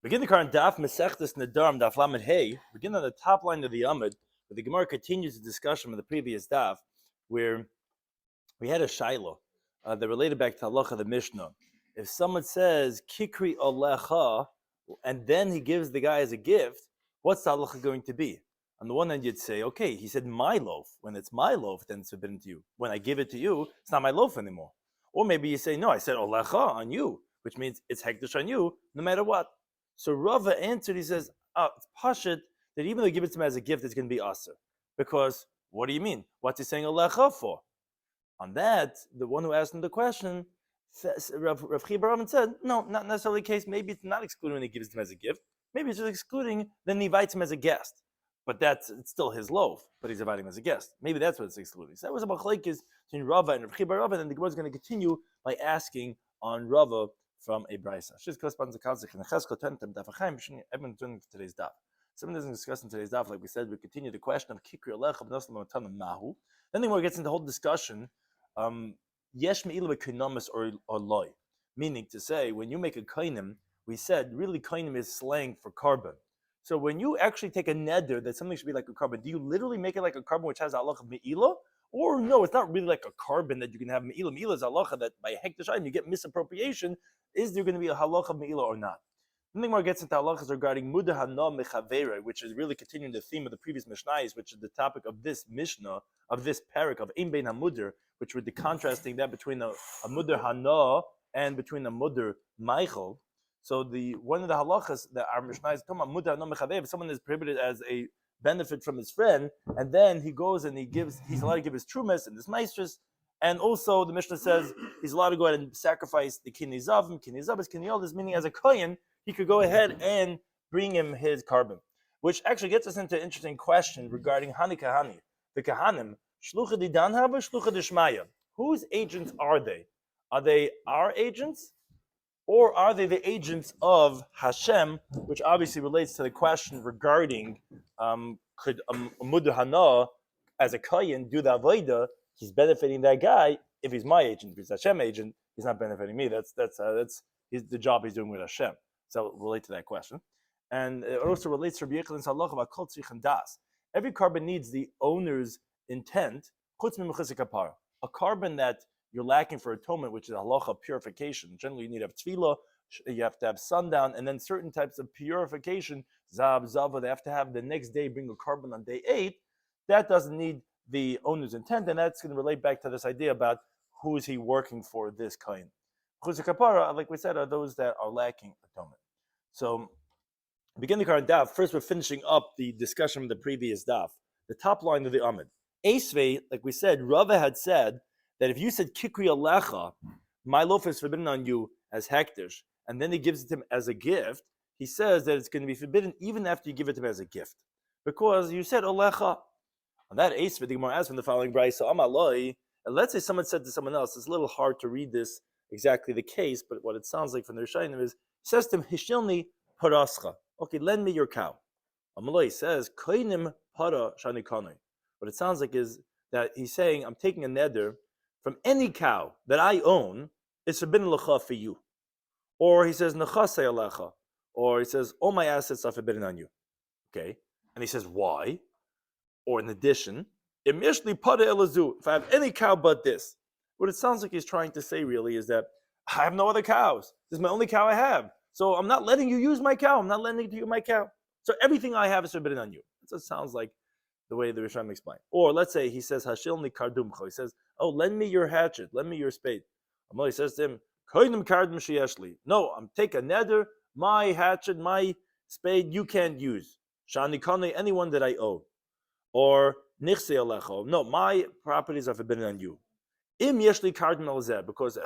Begin the current Daf Mesechtes Nedarim Daf Lamed Hey. Begin on the top line of the Amud, where the Gemara continues the discussion of the previous Daf, where we had a Shiloh that related back to Halacha the Mishnah. If someone says Kikri Alecha, and then he gives the guy as a gift, what's the Halacha going to be? On the one hand, you'd say, okay, he said my loaf. When it's my loaf, then it's forbidden to you. When I give it to you, it's not my loaf anymore. Or maybe you say, no, I said Alecha on you, which means it's hekdesh on you, no matter what. So Rava answered, he says, it's pashut that even though you give it to him as a gift, it's going to be aser. Because, what do you mean? What's he saying alecha for? On that, the one who asked him the question, Rav Chibar said, no, not necessarily the case. Maybe it's not excluding when he gives it to him as a gift. Maybe it's just excluding, then he invites him as a guest. But it's still his loaf, but he's inviting him as a guest. Maybe that's what it's excluding. So that was a machlekes between Rava and Rav Chibar Rava, and then the Gemara is going to continue by asking on Rava from a brisa. Today's daf. Something doesn't discuss in today's daf, like we said, we continue the question of Kikri Alecha b'Noslam Matan Mahu. Then the Gemara gets into the whole discussion, Yesh Me'ilah B'Koinomis or Loy. Meaning to say, when you make a koinim, we said, really koinim is slang for carbon. So when you actually take a neder that something should be like a carbon, do you literally make it like a carbon which has halacha me'ilah? Or no, it's not really like a carbon that you can have me'ilah. Me'ilah is halacha that by hekdesh you get misappropriation. Is there going to be a halacha me'ilah or not? Then the Gemara gets into halachas regarding mudah hana mechavere, which is really continuing the theme of the previous mishnayos, which is the topic of this mishnah, of this parak of ein bein hamudar, which we're contrasting that between a mudah hana and between a mudah meichel. So one of the halachas that our mishnah is talking about mudah hana mechaveir, if someone is prohibited as a benefit from his friend, and then he goes and he's allowed to give his trumas and his maestras, and also the Mishnah says he's allowed to go ahead and sacrifice the kidney zavim, kidney zabas, kidney yoldis, meaning as a kohen, he could go ahead and bring him his carbon. Which actually gets us into an interesting question regarding Hani Kahani. The Kahanim, Shlucha di Danhava, Shlucha di Shmaya. Whose agents are they? Are they our agents? Or are they the agents of Hashem, which obviously relates to the question regarding could a Mudah Hana as a Kayan do the Avodah? He's benefiting that guy. If he's my agent, if he's Hashem agent, he's not benefiting me. That's the job he's doing with Hashem. So it'll relate to that question. And it also relates to Rabbi Yochanan Halach about Kol Tzrich and Das. Every carbon needs the owner's intent, chutz mimechusik kapara. A carbon that you're lacking for atonement, which is halacha purification. Generally, you need to have tefillah, you have to have sundown, and then certain types of purification, zab, zava, they have to have the next day bring a carbon on day 8. That doesn't need the owner's intent, and that's going to relate back to this idea about who is he working for this kind. Chutz kapara, like we said, are those that are lacking atonement. So, begin the current daf. First, we're finishing up the discussion of the previous daf, the top line of the Amud. Esvei, like we said, Rava had said that if you said Kikri Alecha, my loaf is forbidden on you as hekdesh, and then he gives it to him as a gift, he says that it's going to be forbidden even after you give it to him as a gift. Because you said Alecha. On that Esvei, the Gemara asks from the following brisa, Amaloi, and let's say someone said to someone else, it's a little hard to read this exactly the case, but what it sounds like from the Rishonim is, he says to him, Hishilni parascha. Okay, lend me your cow. Amaloi says, Koinim para shani kanoi. What it sounds like is that he's saying, I'm taking a neder from any cow that I own, it's forbidden lecha for you. Or he says, Nechasei alecha. Or he says, all my assets are forbidden on you. Okay? And he says, why? Or in addition, Imishli pada elazu. If I have any cow but this. What it sounds like he's trying to say really is that I have no other cows. This is my only cow I have. So I'm not letting you use my cow. I'm not letting you use my cow. So everything I have is forbidden on you. That's what it sounds like the way the Rishonim explain. Or let's say he says, Hashilni kardumcho. He says, oh, lend me your hatchet. Lend me your spade. Amalei says to him, Koinim kardum sheyeshli. No, I'm take a neder. My hatchet, my spade, you can't use. Shani kane, anyone that I owe. Or nichse alecho. No, my properties are forbidden on you. Im yeshli kardum elzeh, because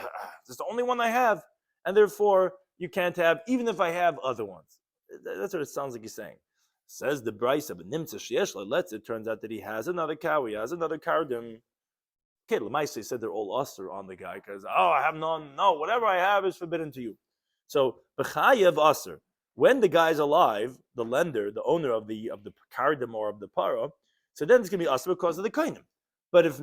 it's the only one I have, and therefore you can't have, even if I have other ones. That's what it sounds like he's saying. Says the brisa, but nimtza sheyeshla. It turns out that he has another cow, he has another kardum. Okay, Lamaisi said they're all usher on the guy because I have none. No, whatever I have is forbidden to you. So b'chayev usher. When the guy's alive, the lender, the owner of the kardum or of the para, so then it's going to be usher because of the kainim. But if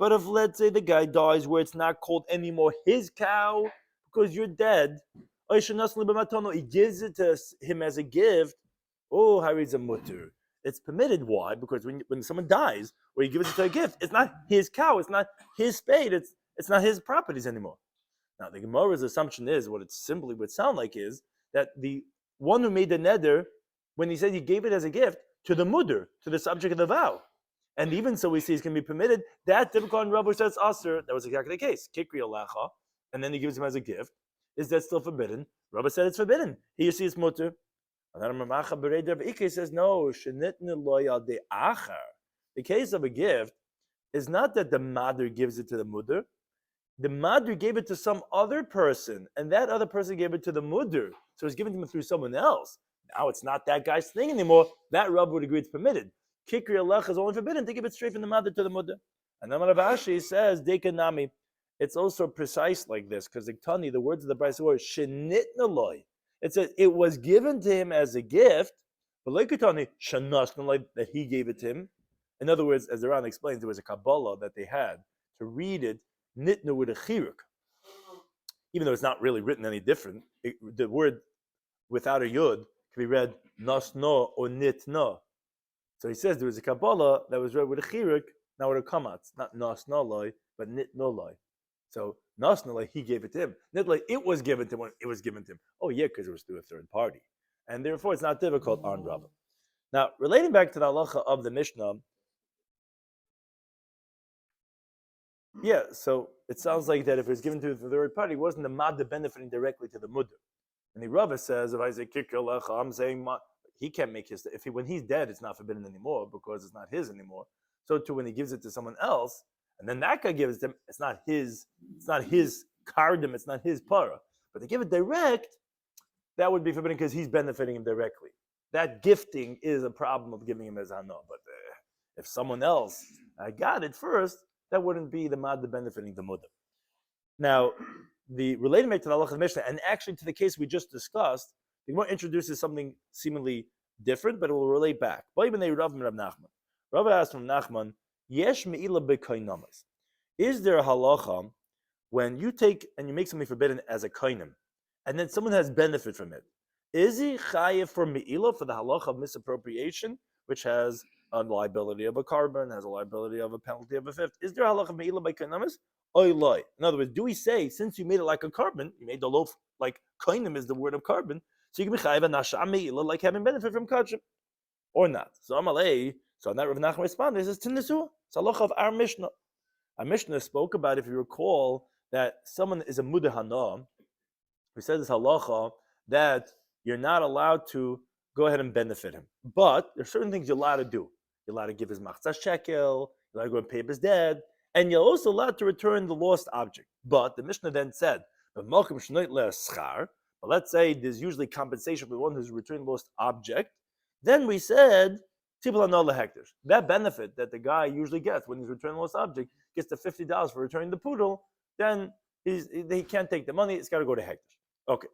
let's say the guy dies where it's not called anymore his cow because you're dead, He gives it to him as a gift. Oh, Hari's a mutter. It's permitted. Why? Because when someone dies, or he gives it to a gift, it's not his cow, it's not his spade, it's not his properties anymore. Now, the Gemara's assumption is, what it simply would sound like is, that the one who made the neder, when he said he gave it as a gift, to the mudder, to the subject of the vow. And even so, we see it's going to be permitted. That typical on Rabbi says Aser, that was exactly the case. Kikri alacha, and then he gives him as a gift. Is that still forbidden? Rabbi said it's forbidden. Here you see it's mutter. And then Ike says, no, the case of a gift is not that the mother gives it to the mudder. The mother gave it to some other person, and that other person gave it to the mudder. So it's given to him through someone else. Now it's not that guy's thing anymore. That Rabbi would agree it's permitted. Kikri alech is only forbidden to give it straight from the mother to the mudder. And then Rav Ashi says, Dekanami. It's also precise like this, because the words of the Brisa were shenitnaloi. It says it was given to him as a gift, but like that he gave it to him. In other words, as the Ran explains, there was a Kabbalah that they had to read it nitna with a chiruk. Even though it's not really written any different, the word without a yud can be read nasno or nitna. So he says there was a Kabbalah that was read with a chiruk, now with a kamatz, not nasnaloi, but nitnoloi. So nasnaloi, he gave it to him. Nitnoloi, it was given to him when it was given to him. Oh yeah, because it was through a third party. And therefore it's not difficult on Rabbah. Now, relating back to the halacha of the Mishnah, yeah, so it sounds like that if it was given to the third party, it wasn't the madda benefiting directly to the mudder. And the Rava says, if I say kikr lecha, I'm saying he can't make his. When he's dead, it's not forbidden anymore because it's not his anymore. So too, when he gives it to someone else, and then that guy gives it to him, it's not his kardim, it's not his para. But they give it direct, that would be forbidden because he's benefiting him directly. That gifting is a problem of giving him as hana. But if someone else got it first, that wouldn't be the madda benefiting the mudder. Now, the relating back to the halacha of the Mishnah, and actually to the case we just discussed, the Gemara introduces something seemingly different, but it will relate back. Rav asked from Nachman, Yesh me'ila b'kainamas. Is there a halacha when you take and you make something forbidden as a kainim, and then someone has benefit from it? Is he chayiv for me'ila, for the halacha of misappropriation, which has a liability of a carbon, has a liability of a penalty of a fifth? Is there a halacha of me'ila by kainamas? Oiloi. In other words, do we say, since you made it like a carbon, you made the loaf like kainim is the word of carbon, so you can be chayiv a nasha me'ila, like having benefit from kachim, or not? So Amalei. So on that, Rav Nachman responded, he says, Tinnisu, it's a halacha of our Mishnah. Our Mishnah spoke about, if you recall, that someone is a mudah hana, who said this halacha, that you're not allowed to go ahead and benefit him. But there's certain things you're allowed to do. You're allowed to give his machzah shekel, you're allowed to go and pay up his debt, and you're also allowed to return the lost object. But the Mishnah then said, but let's say there's usually compensation for the one who's returning the lost object. Then we said, that benefit that the guy usually gets when he's returning the lost object gets the $50 for returning the poodle, then he can't take the money, it's got to go to hektish. Okay.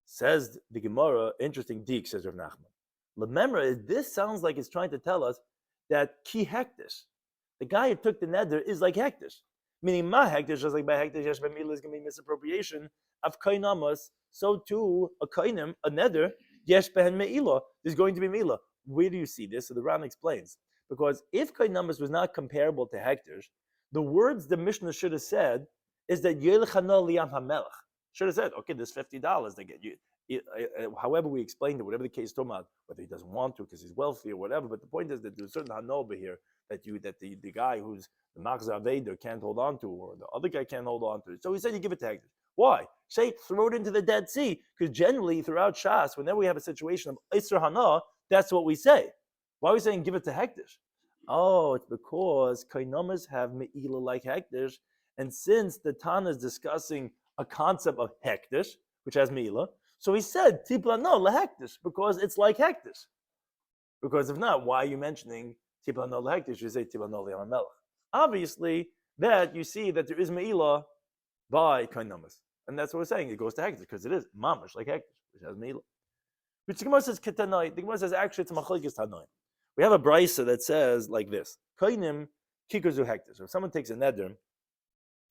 Says the Gemara, interesting deek, says Rav Nachman. Remember, this sounds like it's trying to tell us that ki hektish, the guy who took the neder is like hektish. Meaning ma hektish, just like by hektish, yesh b'mila is going to be misappropriation of kainamas, so too a kainim, a neder, yesh behen me'ila, is going to be me'ila. Where do you see this? So the Ran explains. Because if kainamas was not comparable to hektish, the words the Mishnah should have said is that yelchana liyam hamelech. Should have said, okay, there's $50 they get you. However we explained it, whatever the case is talking about, whether he doesn't want to because he's wealthy or whatever, but the point is that there's a certain hana over here that the guy who's the machzah aveder can't hold on to, or the other guy can't hold on to. So he said you give it to hektish. Why? Say throw it into the Dead Sea, because generally throughout Shas, whenever we have a situation of Isra Hana, that's what we say. Why are we saying give it to hektish? Oh, it's because kainamas have me'ila like hektish, and since the Tana is discussing a concept of hektish, which has me'ila, so he said tipla no lehektish, because it's like hektish. Because if not, why are you mentioning tipla no lehektish? You say tipla no le'amelech. Obviously, that you see that there is me'ila by kainamas, and that's what we're saying. It goes to hektish because it is mamash like hektish, which has me'ila. Which the Gemara says ketanai. The Gemara says actually it's a machlokes tanai. We have a brisa that says like this: kainim kikazu hektish. If someone takes a neder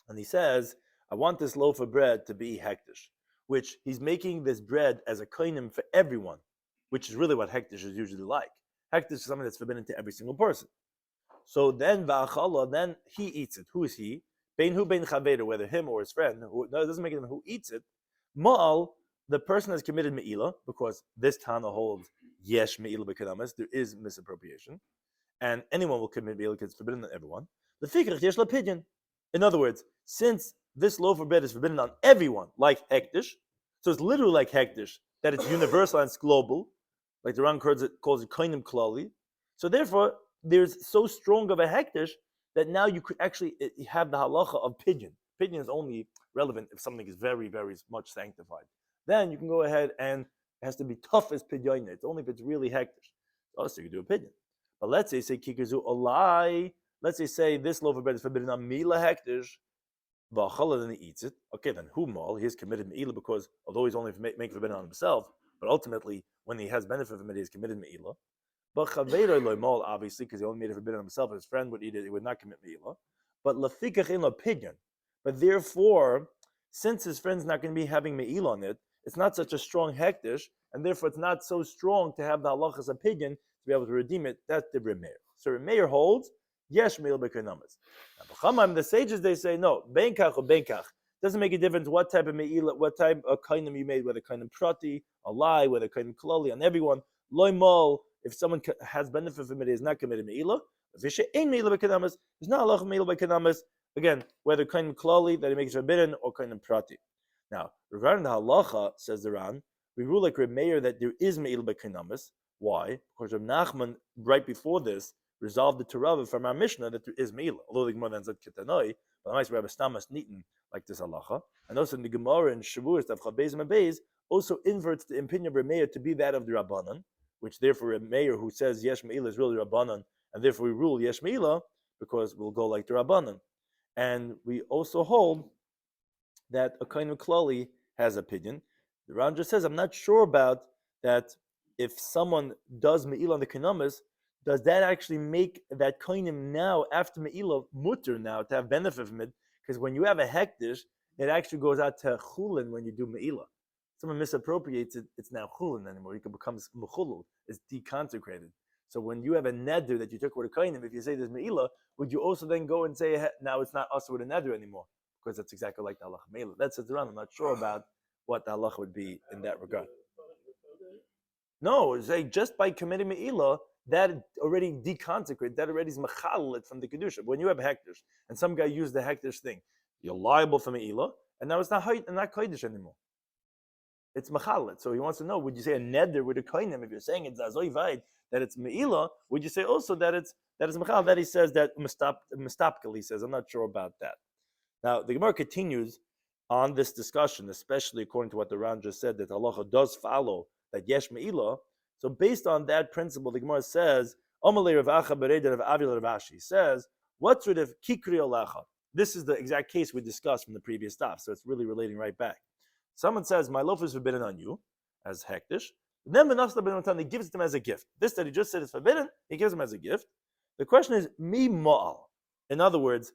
and he says, "I want this loaf of bread to be hektish," which he's making this bread as a koinim for everyone, which is really what hektish is usually like. Hektish is something that's forbidden to every single person. So then va'achala, then he eats it. Who is he? Bein hu bein chaveru, whether him or his friend. No, it doesn't make it him who eats it. Ma'al, the person has committed me'ilah, because this Tana holds yesh me'ilah b'kedamis, there is misappropriation, and anyone will commit me'ilah because it's forbidden on everyone. The fikrach yesh lapidyon. In other words, since this loaf of bread is forbidden on everyone, like hektish, so it's literally like hektish, that it's universal and it's global, like the Ran calls it koinim klali. So therefore, there's so strong of a hektish that now you could actually have the halacha of pidyon. Pidyon is only relevant if something is very, very much sanctified. Then you can go ahead and it has to be tough as pidyon. It's only if it's really hektish. Oh, so you can do a pidyon. But let's say kikazu olai. Let's say this loaf of bread is forbidden on mila hektish. V'achala, then he eats it. Okay, then humal, he has committed me'ilah because although he's only making forbidden on himself, but ultimately when he has benefit from it, he has committed me'ilah. But chaveiroi loimal, obviously, because he only made it forbidden on himself, his friend would eat it, he would not commit me'ilah. But lafikach in opinion. But therefore, since his friend's not going to be having me'ilah on it, it's not such a strong hektish, and therefore it's not so strong to have the halachas opinion to be able to redeem it. That's the Remeir. So Remeir holds yesh me'ilah b'kenamas. Now, the sages, they say no, benkach or benkach. Doesn't make a difference what type of me'ilah, what type of kainim you made, whether kainim prati, a lie, whether kainim klali, on everyone. Loimal, if someone has benefit from it, he is not committed me'ilah. If ain't me'ilah b'kenamas, there's not a halach me'ilah b'kenamas. Again, whether kainim klali that he makes forbidden or kainim prati. Now, regarding the halacha, says the Ran, we rule like Reb Meir that there is me'ilah b'kenamas. Why? Because Reb Nachman, right before this, resolved the Torah from our Mishnah that there is me'ilah. Although the Gemara then said ketanoi, but I might say Rabbi Stamas Nitin like this halacha. And also in the Gemara in Shavuos Daf Chabez and Beis also inverts the opinion of Reb Meir to be that of the Rabbanan, which therefore Reb Meir who says yesh me'ilah is really Rabbanan, and therefore we rule yesh me'ilah because we'll go like the Rabbanan. And we also hold that a kohen klali has opinion. The Ran just says, I'm not sure about that. If someone does me'ilah on the kenamas, does that actually make that kohenim now after me'ilah mutter now to have benefit from it? Because when you have a hektish, it actually goes out to chulin when you do me'ilah. Someone misappropriates it, it's now chulin anymore. It becomes mechulul. It's deconsecrated. So when you have a neder that you took with a kohenim, if you say there's me'ilah, would you also then go and say now it's not us with a neder anymore? Because that's exactly like the halacha me'ilah. That's the Ran. I'm not sure about what the halacha would be in that regard. No, say just by committing me'ilah, that already deconsecrated, that already is mechalit from the kedusha. When you have hektish and some guy used the hektish thing, you're liable for me'ilah, and now it's not kodesh anymore. It's mechalit. So he wants to know: would you say a neder with a kohenim? If you're saying it's azoi vaid that it's me'ilah, would you say also that it's mechalit? That he says that mistapkel. He says, I'm not sure about that. Now the Gemara continues on this discussion, especially according to what the Ran just said, that halacha does follow that yesh me'ilah. So based on that principle, the Gemara says, Omalei Rav Acha Bereid Rav Avi Rav Ashi says, what sort of kikri olacha? This is the exact case we discussed from the previous daf, so it's really relating right back. Someone says, my loaf is forbidden on you, as hektish. Then Benasla Ben Matan, he gives it to him as a gift. This that he just said is forbidden, he gives him as a gift. The question is, mi ma'al. In other words,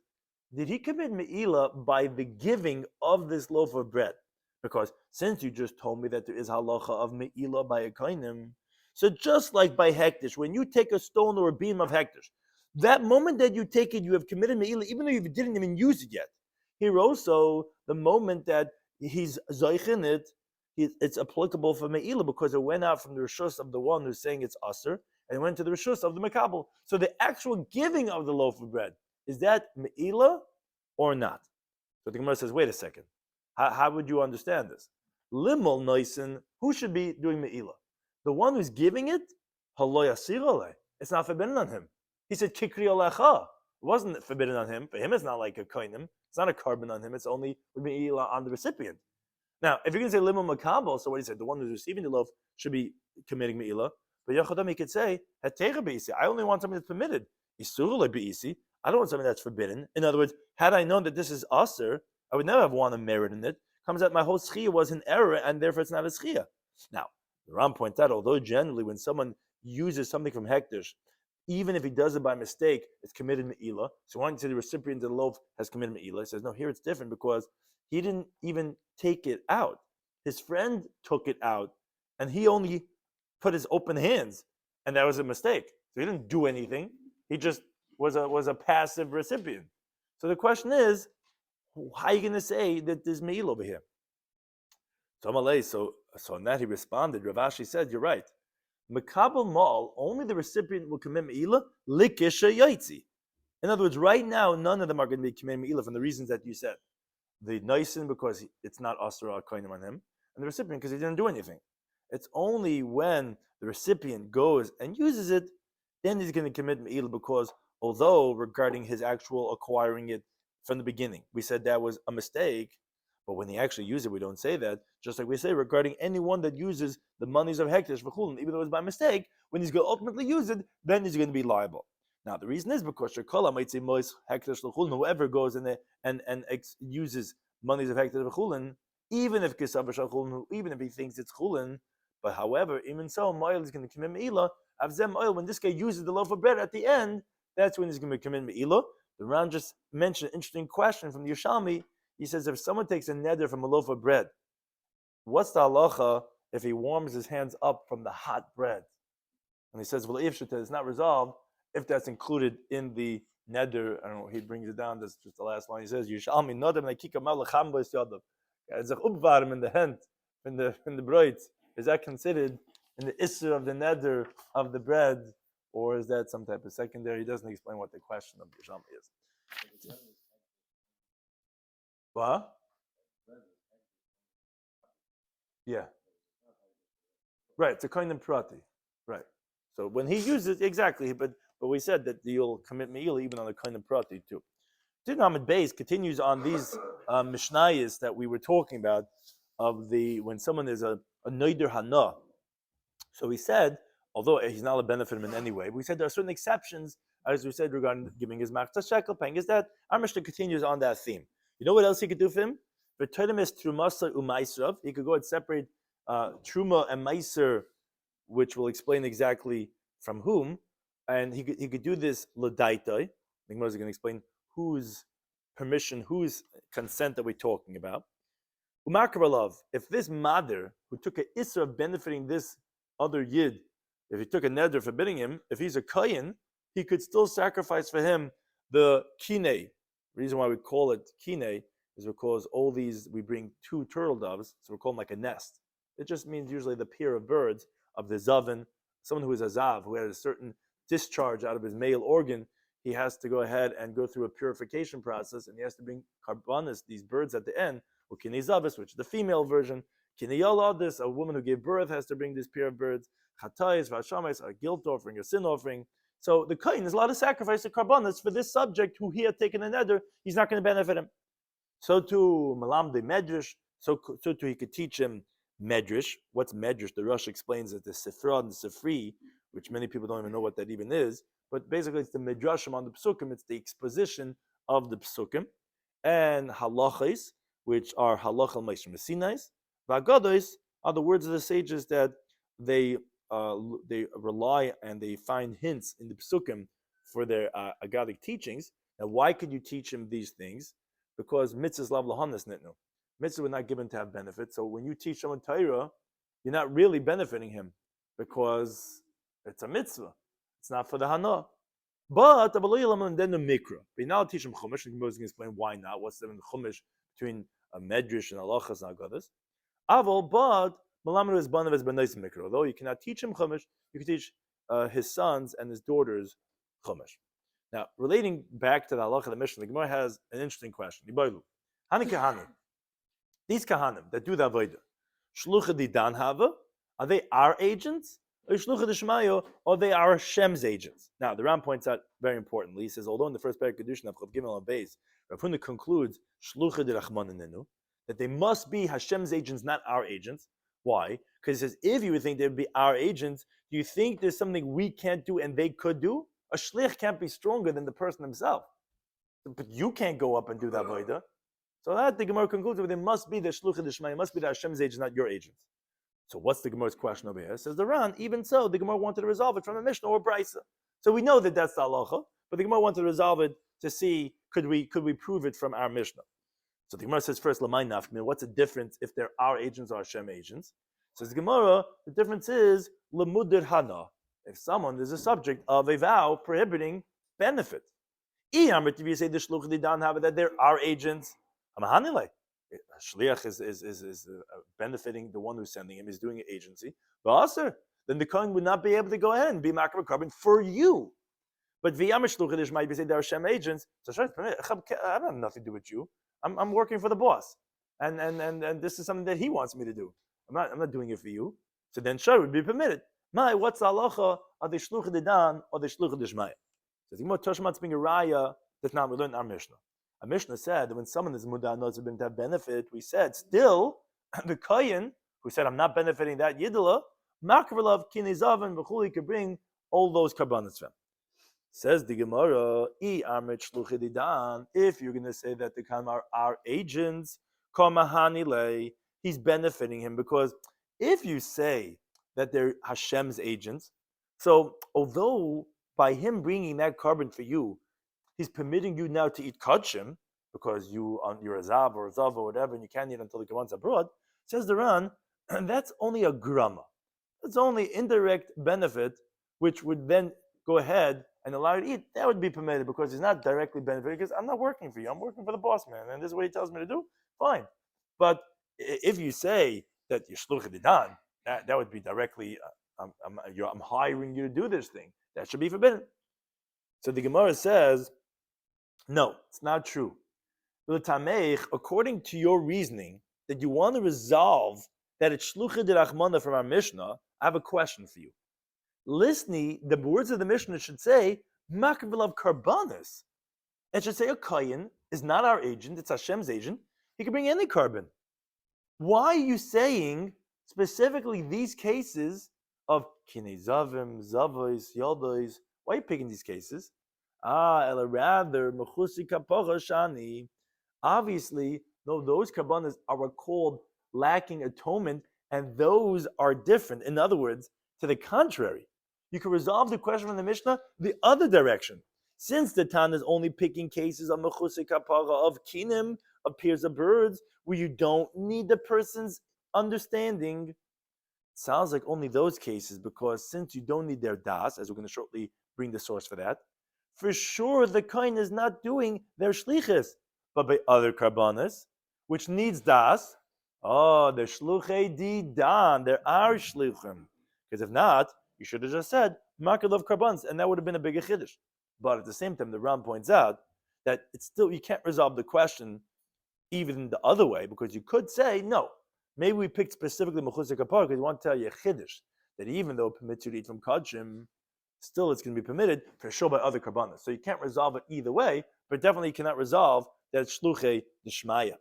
did he commit me'ilah by the giving of this loaf of bread? Because since you just told me that there is halacha of me'ilah by a kohenim, so just like by hektish, when you take a stone or a beam of hektish, that moment that you take it, you have committed me'ilah, even though you didn't even use it yet. Here also, the moment that he's zoichin it, it's applicable for me'ilah because it went out from the rishus of the one who's saying it's aser, and it went to the rishus of the makabel. So the actual giving of the loaf of bread, is that me'ilah or not? So the Gemara says, wait a second. How would you understand this? Limol noisen, who should be doing me'ilah? The one who's giving it, it's not forbidden on him. He said, kikri olecha. It wasn't forbidden on him. For him, it's not like a koinim. It's not a carbon on him. It's only me'ilah on the recipient. Now, if you're going to say limol makabel, so what he said, the one who's receiving the loaf should be committing me'ilah. But Yochadam, he could say, I only want something that's permitted. I don't want something that's forbidden. In other words, had I known that this is aser, I would never have wanted merit in it. Comes out my whole schiyah was an error, and therefore it's not a schiyah. Now, the Ram points out, although generally when someone uses something from hektish, even if he does it by mistake, it's committed me'ilah. So once the recipient of the loaf has committed me'ilah, he says, no, here it's different because he didn't even take it out. his friend took it out, and he only put his open hands, and that was a mistake. So he didn't do anything. He just was a passive recipient. So the question is, how are you going to say that there's me'il over here? So on that he responded. Rav Ashi said, "You're right. Mekabel mal, only the recipient will commit me'ila likisha yaitzi. In other words, right now, none of them are going to be committing me'ila from the reasons that you said. The Nisan, because it's not asra koinim on him, and the recipient because he didn't do anything. It's only when the recipient goes and uses it, then he's going to commit me'ila, because although regarding his actual acquiring it from the beginning, we said that was a mistake, but when he actually used it, we don't say that. Just like we say regarding anyone that uses the monies of hekdesh v'chulin, even though it was by mistake, when he's going to ultimately use it, then he's going to be liable. Now the reason is because Shekala might say mois hekdesh l'chulin, whoever goes in there and uses monies of hekdesh v'chulin, even if kisav v'chulin, even if he thinks it's chulin, but however, even so, Moil is going to commit me'ila. Avzem Moil, when this guy uses the loaf of bread at the end, that's when he's going to commit me'ila. The Ran just mentioned an interesting question from the Yerushalmi. He says, if someone takes a neder from a loaf of bread, what's the halacha if he warms his hands up from the hot bread? And he says, well, if it's not resolved, if that's included in the neder, I don't know, he brings it down, that's just the last line. He says, Yerushalmi nodem lekika malacham b'es yadav. It's a ubvarm in the hand, in the bread. Is that considered in the issue of the neder of the bread, or is that some type of secondary? He doesn't explain what the question of Yerushalmi is. What? Yeah. Right, it's a kind of prati. Right. So when he uses exactly, but we said that you'll commit me'ila even on a kind of prati too. Dinamid Beis continues on these mishnayos that we were talking about of the when someone is a neider hana. So we said, although he's not a benefit him in any way, we said there are certain exceptions, as we said regarding giving his machzah shekel, paying his debt. Our Mishnah continues on that theme. You know what else he could do for him? He could go and separate truma and meiser, which will explain exactly from whom, and he could do this l'daitai. The Gemara is going to explain whose permission, whose consent that we're talking about. Umakaralov, if this mother who took an isra of benefiting this other yid, if he took a neder forbidding him, if he's a kohen, he could still sacrifice for him the kine. The reason why we call it kine is because all these, we bring two turtle doves, so we call them like a nest. It just means usually the pair of birds of the zavin, someone who is a zav, who has a certain discharge out of his male organ, he has to go ahead and go through a purification process, and he has to bring karbanis, these birds at the end, or kine zavis, which is the female version. Kine yaladis, a woman who gave birth has to bring this pair of birds. Chatayis, vashamais, a guilt offering, a sin offering. So the kohen is allowed to sacrifice the karbanis for this subject who he had taken a neder. He's not going to benefit him. So to malam de medrash, so too he could teach him medrash. What's medrash? The Rosh explains that the sifra and the sifri, which many people don't even know what that even is, but basically it's the medrashim on the psukim. It's the exposition of the psukim, and halachos, which are halachal meishim mesinais. Vagados are the words of the sages that they rely and they find hints in the psukim for their agadic teachings. Now, why could you teach him these things? Because mitzvahs lav lahanas nitnu. Mitzvahs were not given to have benefit. So when you teach someone Torah, you're not really benefiting him because it's a mitzvah. It's not for the hana. But then the mikra. But now teach him chumash. And Gemara is going to explain why not. What's the chumash between a medrash and halachas and agadas? Aval, but Malamar is banav as benais mikra. Although you cannot teach him chumash, you can teach his sons and his daughters chumash. Now, relating back to the halacha of the Mishnah, the Gemara has an interesting question. Hani kahanim. These kahanim that do the avodah, shlucha di dan hava, are they our agents? Or shlucha di shemayo, or they are Hashem's agents? Now, the Ram points out very importantly, he says, although in the first parak kedushin of Chav Gimel and Beis, Rav Huna concludes shlucha di rachmaninu, that they must be Hashem's agents, not our agents. Why? Because he says, if you would think they would be our agents, do you think there's something we can't do and they could do? A shlich can't be stronger than the person himself. But you can't go up and do that avodah. So that the Gemara concludes, they must be the shluchah d'shmai, must be the Hashem's agents, not your agents. So what's the Gemara's question over here? It says the Ran, even so, the Gemara wanted to resolve it from a Mishnah or a Brisa. So we know that that's the halacha, but the Gemara wanted to resolve it to see could we prove it from our Mishnah. So the Gemara says first, Lamai Nafkmin, what's the difference if there are agents or Hashem agents? Says the Gemara, the difference is Lamudir Hana. If someone is a subject of a vow prohibiting benefit. If you say the Shluch Didan have that there are agents, Amahanile. Shliach is benefiting the one who's sending him, is doing an agency. But also, then the Kohen would not be able to go ahead and be makar carbon for you. But V'yam Shluch might be say there are Hashem agents. So I have nothing to do with you. I'm working for the boss, and this is something that he wants me to do. I'm not doing it for you. So then sure would be permitted. What's the halacha of the shluch didan or the shluch dishmaya? So the Gemara Toshmat's being a raya that's not we learned in our Mishnah. Our Mishnah said that when someone is mudah knows to have benefit, we said still the kohen who said I'm not benefiting that yidla makrav kinizav v'chuli could bring all those karbanos from. Says the Gemara, if you're going to say that the Kamar are agents, he's benefiting him, because if you say that they're Hashem's agents, so although by him bringing that carbon for you, he's permitting you now to eat kachim, because you're a zav or a zav or whatever, and you can't eat until the Kavan's abroad, says the Ran, that's only a grama. That's only indirect benefit, which would then go ahead and allow you to eat. That would be permitted because he's not directly benefiting, because I'm not working for you, I'm working for the boss man, and this is what he tells me to do, fine. But if you say that you're shluch didan, that would be directly, I'm hiring you to do this thing, that should be forbidden. So the Gemara says, no, it's not true. According to your reasoning, that you want to resolve that it's shluch dirachmana from our Mishnah, I have a question for you. Listening, the words of the Mishnah should say, Makavilav Karbanis. It should say a Kayin is not our agent, it's Hashem's agent. He can bring any carbon. Why are you saying specifically these cases of Kinezavim, Zavos, Yodos? Why are you picking these cases? Rather, Mechusi Kapocha Shani. Obviously, no, those Karbanis are called lacking atonement, and those are different. In other words, to the contrary, you can resolve the question from the Mishnah the other direction. Since the Tan is only picking cases of mechusei kapara, of kinim, of pairs of birds, where you don't need the person's understanding, sounds like only those cases, because since you don't need their das, as we're going to shortly bring the source for that, for sure the kohen is not doing their shlichus. But by other karbanas, which needs das, the shluchei di dan, there are shluchim. Because if not, you should have just said Makal of Karbans, and that would have been a bigger chiddush. But at the same time, the Ram points out that it's still, you can't resolve the question even the other way, because you could say, no, maybe we picked specifically Mechusei Kapar because we want to tell you a chiddush that even though it permits you to eat from Kachim, still it's going to be permitted for sure by other Karbanas. So you can't resolve it either way, but definitely you cannot resolve that Shluchei Dishmaya,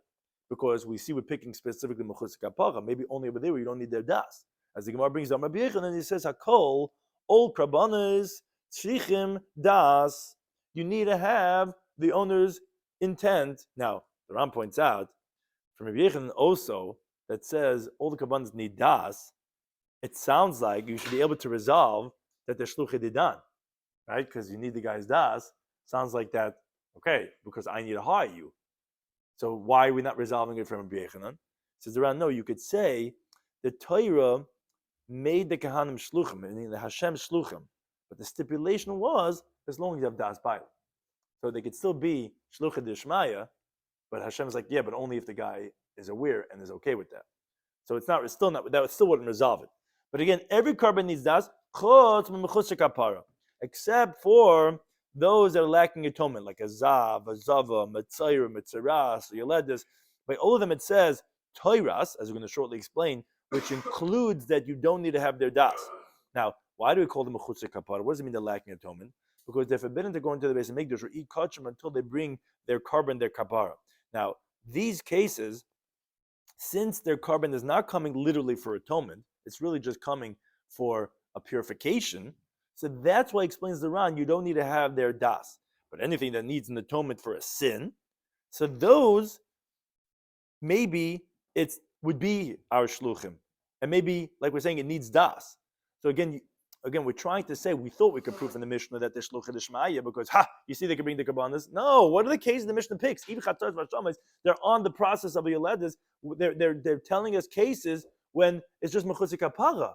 because we see we're picking specifically Mechusei Kapar, maybe only over there where you don't need their das. As the Gemara brings down Rabbi Yechon, and he says, Hakol, all Karbanas, Tzrichim, Das, you need to have the owner's intent. Now, the Ram points out, from Rabbi Yechon also, that says all the Karbanas need Das, it sounds like you should be able to resolve that they're Shluchei Didan, right? Because you need the guy's Das. Sounds like that, okay, because I need to hire you. So why are we not resolving it from Rabbi Yechon? Says the Ram, no, you could say the Torah made the Kahanim Shluchim, meaning the Hashem Shluchim. But the stipulation was, as long as you have Das Baila. So they could still be Shluchei Dishmaya, but Hashem's like, yeah, but only if the guy is aware and is okay with that. So it's still not, that still wouldn't resolve it. But again, every carbon needs Das, except for those that are lacking atonement, like a Zav, a Zava, Mitzayr, Mitzaras, Yoledis. By all of them it says, Toiras, as we're going to shortly explain, which includes that you don't need to have their das. Now, why do we call them a chutzah kapara? What does it mean they're lacking atonement? Because they're forbidden to go into the base of Mikdash or eat kachim until they bring their carbon, their kapara. Now, these cases, since their carbon is not coming literally for atonement, it's really just coming for a purification. So that's why it explains the Ran, you don't need to have their das. But anything that needs an atonement for a sin, so those, maybe it would be our shluchim. And maybe, like we're saying, it needs das. So again, again, we're trying to say, we thought we could prove in the Mishnah that they're shluchei d'shmaya because, you see they can bring the kabbanas. No, what are the cases the Mishnah picks? Even chatzos v'shamayis, they're on the process of a yoledes. They're telling us cases when it's just mechutz kapara.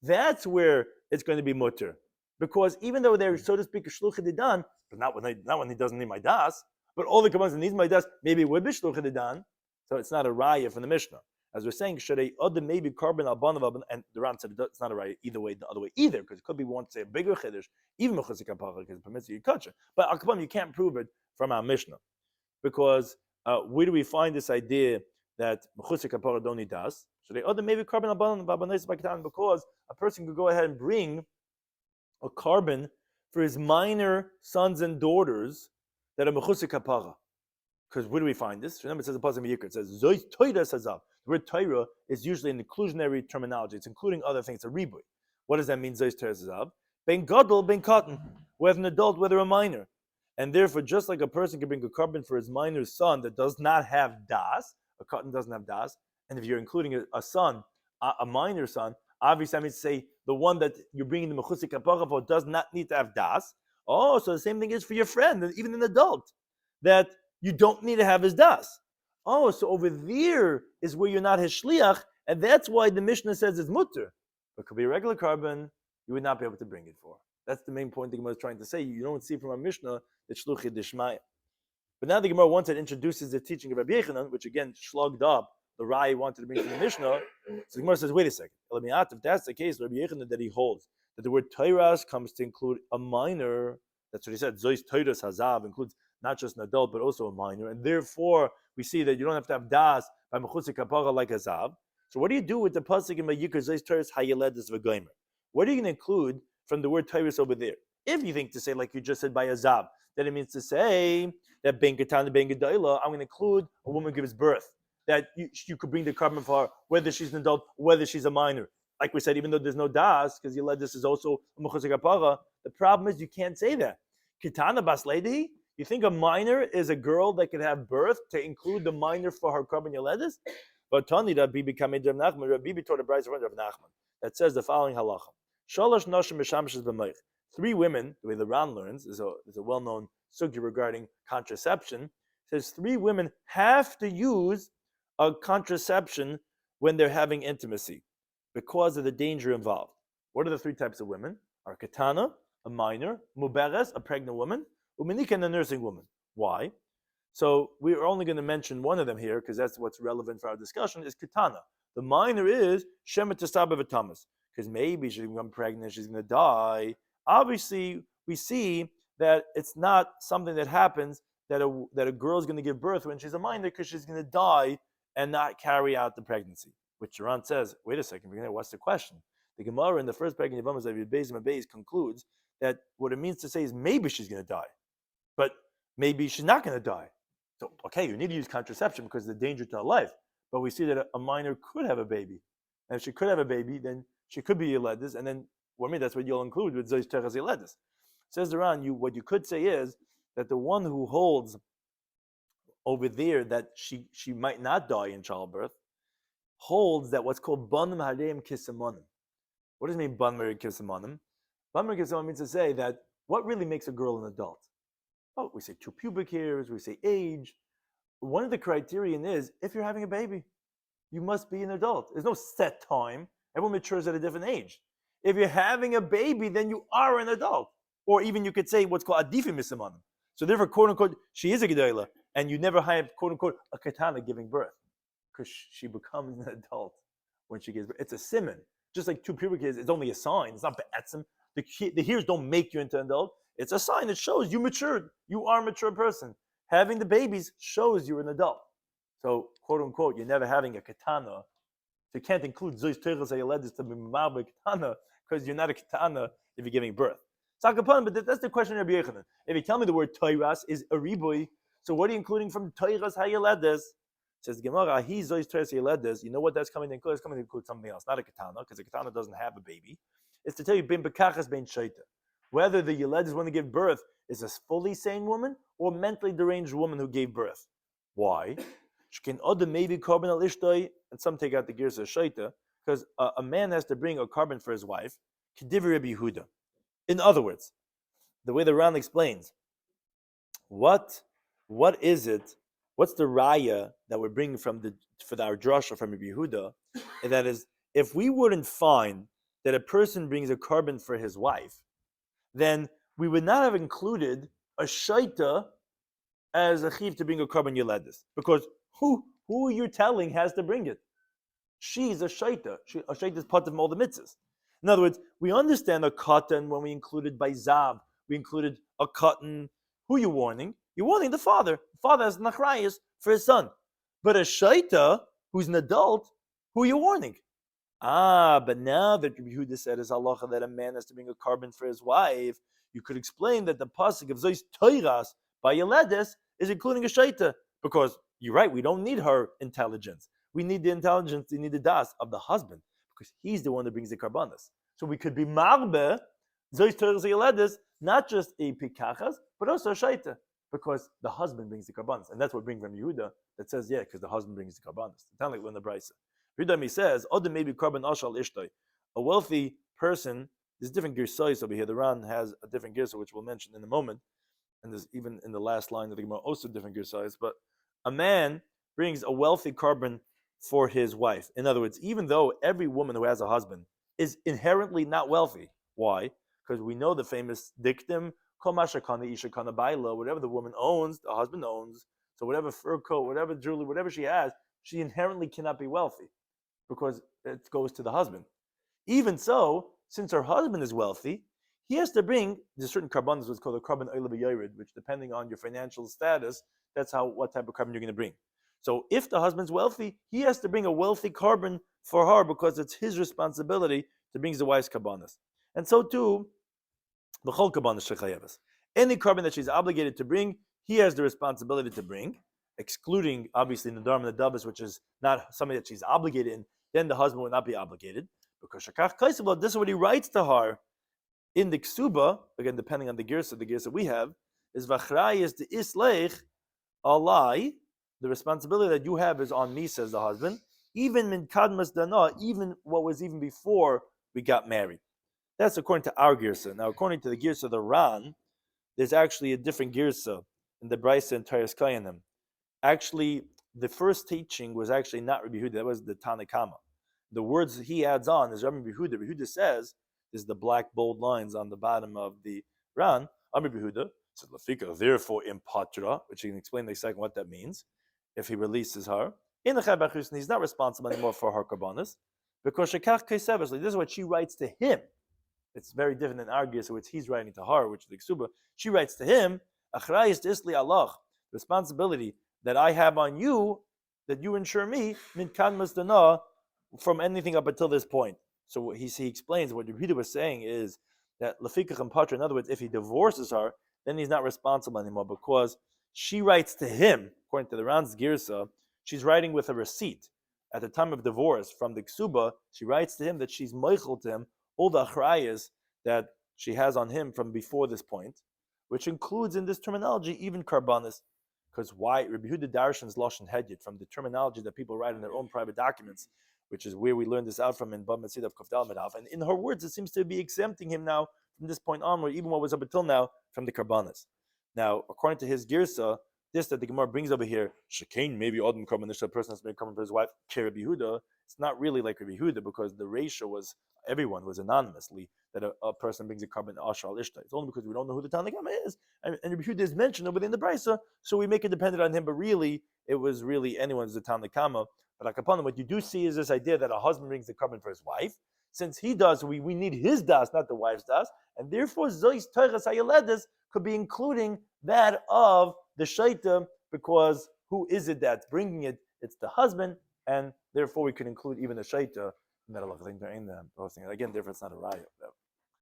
That's where it's going to be mutter. Because even though they're, so to speak, a shluchei d'dan, but not when he doesn't need my das, but all the kabbanas that needs my das, maybe it would be shluchei d'dan. So it's not a raya from the Mishnah. As we're saying, should a other maybe carbon albanav, and the Ram said it's not a right either way, the other way either, because it could be one to say a bigger chiddush, even mechutz kapara, because it permits you kutcha. But al you can't prove it from our Mishnah, because where do we find this idea that mechutz kapara don't need das? Should a other maybe carbon albanav, because a person could go ahead and bring a carbon for his minor sons and daughters that are mechutz kapara. Because where do we find this? Remember, it says a pasuk in Yikra. It says Zois Toira Sazav. The word Torah is usually an inclusionary terminology. It's including other things. It's a ribui. What does that mean? Zois Toira Sazav. Ben gadol, ben katan. Whether an adult, whether a minor, and therefore, just like a person can bring a carbon for his minor son that does not have das, a katan doesn't have das, and if you're including a son, a minor son, obviously I mean to say the one that you're bringing the mechutz kapara for does not need to have das. Oh, so the same thing is for your friend, even an adult, that you don't need to have his das. Oh, so over there is where you're not his shliach, and that's why the Mishnah says it's mutter. But it could be a regular carbon, you would not be able to bring it for. That's the main point the Gemara is trying to say. You don't see from our Mishnah that shluchei d'shmaya. But now the Gemara once it introduces the teaching of Rabbi Yechanan, which again slugged up the Rai wanted to bring from the Mishnah. So the Gemara says, wait a second. If that's the case, Rabbi Yechanan that he holds that the word Teiras comes to include a minor. That's what he said. Zois Teiras Hazav includes not just an adult, but also a minor. And therefore, we see that you don't have to have das by mechutz kapara like a zav. So what do you do with the pasuk in Vayikra Zois Teiras Hayeledus v'goymer? What are you going to include from the word Teiras over there? If you think to say, like you just said by a zav, then it means to say that ben katan ben gedayla, I'm going to include a woman gives birth. That you could bring the carbon for her, whether she's an adult, whether she's a minor. Like we said, even though there's no das, because Yeledus is also a mechutz kapara, the problem is you can't say that. Kitana bas lady, you think a minor is a girl that can have birth to include the minor for her carbon Yeledus? But Tani Rabbi became Nedrim Nachman. Rabbi taught a bride from Nachman that says the following halacha: Shalosh nashim mishamshes b'meich. 3 women, the way the Ran learns, is a well-known sugya regarding contraception. It says 3 women have to use a contraception when they're having intimacy because of the danger involved. What are the 3 types of women? Are katana, a minor, muberes, a pregnant woman, umenika, and a nursing woman. Why? So we're only going to mention one of them here because that's what's relevant for our discussion, is katana. The minor is shemet tesaba v'tamas, because maybe she's going to become pregnant, she's going to die. Obviously, we see that it's not something that happens that a girl is going to give birth when she's a minor because she's going to die and not carry out the pregnancy. Which Ran says, wait a second, what's the question? The Gemara in the first paragraph of Yevamos concludes that what it means to say is maybe she's going to die, but maybe she's not going to die. So, okay, you need to use contraception because of the danger to her life. But we see that a minor could have a baby. And if she could have a baby, then she could be Yeledus, and then that's what you'll include with Zois Teres Yeledus. Says the Ran, what you could say is that the one who holds over there that she might not die in childbirth holds that what's called Banim Hareim Kisimonim. What does it mean, Banim Hareim Kisimonim? Banim Hareim Kisimonim means to say that what really makes a girl an adult? Oh, we say 2 pubic hairs, we say age. One of the criterion is if you're having a baby, you must be an adult. There's no set time. Everyone matures at a different age. If you're having a baby, then you are an adult. Or even you could say what's called Adifi Misimonim. So therefore, quote unquote, she is a Gedayla, and you never have, quote unquote, a katana giving birth. Because she becomes an adult when she gives birth. It's a simon. Just like 2 pubic hairs, it's only a sign. It's not be'etzim. The hairs don't make you into an adult. It's a sign that shows you matured. You are a mature person. Having the babies shows you're an adult. So, quote unquote, you're never having a katana. So you can't include Zois Teres Hayeledus to be ma'abe katana because you're not a katana if you're giving birth. But that's the question of Rabbi Yechanan. If you tell me the word Teiras is a ribui, so what are you including from Teiras Hayeledus? Says Gemara, he Zois Teres Hayeledus. You know what that's coming to include? It's coming to include something else, not a katana, because a katana doesn't have a baby. It's to tell you ben bekachas ben shaita. Whether the Yeledus when they give birth is a fully sane woman or mentally deranged woman who gave birth. Why? Shkin other maybe carbon al ishtoi, and some take out the gears of shaita, because a man has to bring a carbon for his wife. K'divrei Rabbi Yehuda. In other words, the way the Ran explains, what is it? What's the raya that we're bringing for our drasha from Rabbi Yehuda? And that is, if we wouldn't find that a person brings a carbon for his wife, then we would not have included a shaita as a chiv to bring a carbon yeledis, because who you're telling has to bring it? She's a shaita. A shaita is part of all the mitzvahs. In other words, we understand a katan when we included by zav. We included a katan. Who you warning? You're warning the father. The father has nachrayis for his son. But a shaita, who's an adult, who are you warning? But now that Rabbi Yehuda said is halacha that a man has to bring a carbon for his wife, you could explain that the pasuk of Zois Toiras by Yeledes is including a shaita. Because you're right, we don't need her intelligence. We need the intelligence, we need the das of the husband, because he's the one that brings the karbanas. So we could be marbe, Zois Toiras Yeledes, not just a pikachas, but also a shaita, because the husband brings the karbanas. And that's what brings from Yehuda that says, yeah, because the husband brings the karbanas. It's kind of like when the Brisa. Yudami says, "Odem maybe carbon ashal ishtay." A wealthy person. There's different girsais over here. The Ran has a different girsa, which we'll mention in a moment. And there's even in the last line of the Gemara also different girsais. But a man brings a wealthy carbon for his wife. In other words, even though every woman who has a husband is inherently not wealthy, why? Because we know the famous dictum: "Kol mashakana isha kana baila." Whatever the woman owns, the husband owns. So whatever fur coat, whatever jewelry, whatever she has, she inherently cannot be wealthy, because it goes to the husband. Even so, since her husband is wealthy, he has to bring there's certain carbonas, what's called a carbon oil b'yored, which depending on your financial status, that's what type of carbon you're going to bring. So if the husband's wealthy, he has to bring a wealthy carbon for her, because it's his responsibility to bring the wife's carbonas. And so too, b'chol carbonas shechayevas. Any carbon that she's obligated to bring, he has the responsibility to bring, excluding obviously Nedarim Daf, which is not something that she's obligated in. Then the husband would not be obligated, because Shakach Kaisabah, this is what he writes to her in the Ksuba, again depending on the girsa we have, is Vachrayis the Isleich Alai, the responsibility that you have is on me, says the husband, even min kadmas dana, even what was even before we got married. That's according to our girsa. Now according to the girsa of the Ran, there's actually a different girsa in the Brisa and Teres Kayanim. Actually, the first teaching was actually not Rabbi Yehuda, that was the Tanakama. The words he adds on is Rabbi Yehuda. Rabbi Yehuda says, this is the black bold lines on the bottom of the Ran, Rabbi Yehuda said, Lafika, therefore impatra, which he can explain in a second what that means, if he releases her. In the Chabad he's not responsible anymore for her karbanas, because Shekach Kaisevas, this is what she writes to him. It's very different than our so which he's writing to her, which is the Ksuba. She writes to him, Achrayis Isli Allah, responsibility that I have on you, that you ensure me, min kadmas dana, from anything up until this point. So he explains what Rabbi was saying is that lafikach and patra, in other words, if he divorces her, then he's not responsible anymore, because she writes to him, according to the Ran's Girsa, she's writing with a receipt. At the time of divorce from the Ksuba, she writes to him that she's meichel to him all the achrayas that she has on him from before this point, which includes in this terminology even karbanis. Because why? Rabbi Yehuda Darshan's Lashon Hedyet, from the terminology that people write in their own private documents, which is where we learned this out from in Bab Metzid of Kafdal Medav. And in her words, it seems to be exempting him now from this point onward, even what was up until now, from the karbanas. Now, according to his girsa, this that the Gemara brings over here, Shekain, maybe Adam Karban, a person has been coming for his wife, Rabbi Yehuda, it's not really like Rabbi Yehuda, because the ratio was, everyone was anonymously, that a person brings a carbon ashal ishta. It's only because we don't know who the Tanakama is. And Rabbi Yehuda is mentioned over there in the Brisa, so we make it dependent on him, but really, it was really anyone's the Tanakama. But like upon what you do see is this idea that a husband brings the carbon for his wife. Since he does, we need his das, not the wife's das, and therefore Zois Teiras Hayaledes could be including that of the shaita, because who is it that's bringing it? It's the husband, and therefore we could include even the shaita in that. Again, therefore it's not a raya.